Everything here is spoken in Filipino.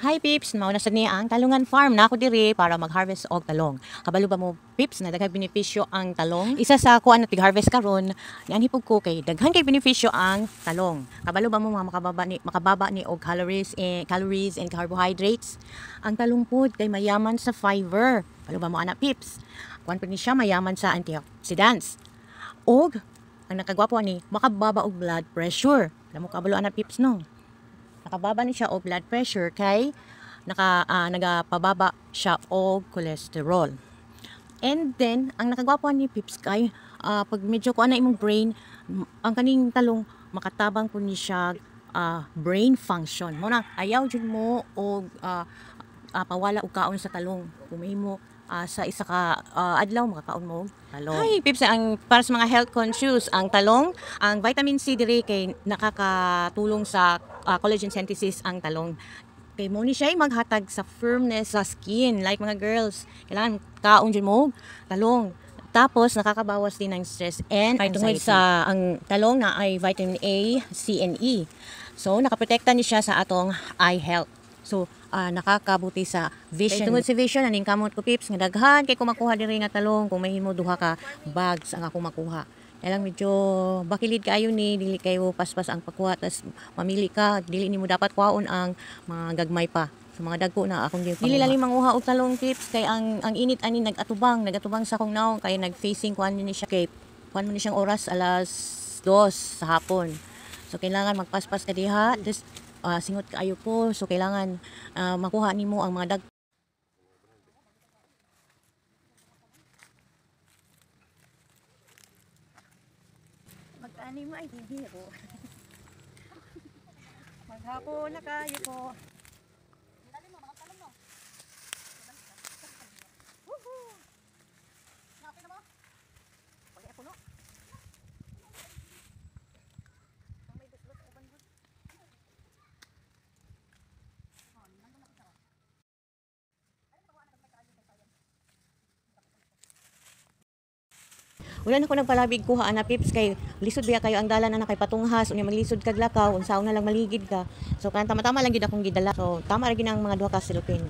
Hi Pips, mauna sad ni ang talungan farm na ako diri para mag-harvest og talong. Kabalo ba mo Pips na daghang benepisyo ang talong? Isa sa kuan na tig-harvest karon, niani pug ko kay daghan kay benepisyo ang talong. Kabalo ba mo mga makababa ni og calories and carbohydrates? Ang talong pud kay mayaman sa fiber. Kabalo ba mo ana Pips? Kuan pud ni siya mayaman sa antioxidants. Og ang nakagwapo ni makababa og blood pressure. Alam mo kabalo ana Pips no? Nakababa ni siya o blood pressure kay nagapababa siya o cholesterol. And then, ang nakagwapo ni Pips kay pag medyo kuan na imong brain, ang kaning talong makatabang po ni siya brain function. Mo na ayaw jud mo og pawala og kaon sa talong. Kumahimo sa isa ka adlaw makakaon mo talong. Hi Pips, ang para sa mga health conscious, ang talong, ang vitamin C diri kay nakakatulong sa collagen synthesis ang talong. Kay mo ni siya maghatag sa firmness sa skin, like mga girls, kailangan kaon jud mo talong. Tapos nakakabawas din ng stress and anxiety. Tungod sa ang talong na ay vitamin A, C and E. So nakaprotekta ni siya sa atong eye health. So, nakakabuti sa vision. Kay tungod sa vision, aning kamot ko Pips, nga daghan kay kumakuha diri nga talong, kung mahimo duha ka bags ang ako makuha. Kaya lang medyo bakilid kayo ni, dili kayo paspas ang pagkuha, tas mamili ka, dili nimo dapat kuhaon ang mga gagmay pa. So, mga dagko na akong dili lali manguha og talong Pips, kay ang init ani nagatubang sa kong naong, kay nag-facing kuan ni siya kay kuan mo ni siyang oras alas 2 sa hapon. So, kailangan magpaspas ka diha, singot kaayo po, so kailangan makuha nimo ang mga mag-ani mo ay hihiro. Maghapon na kayo po. Dali mo mga talong mo. Woohoo! Napin mo. Pag ako no. Wala na ko nagpalabig kuha ana Pips, kay lisod biya kayo ang dalan na kay patunghas unya maglisod kag lakaw unsaon na lang maligid ka. So kan tama-tama lang gid akong gidala. So tama ra gid ang mga duha ka silupin.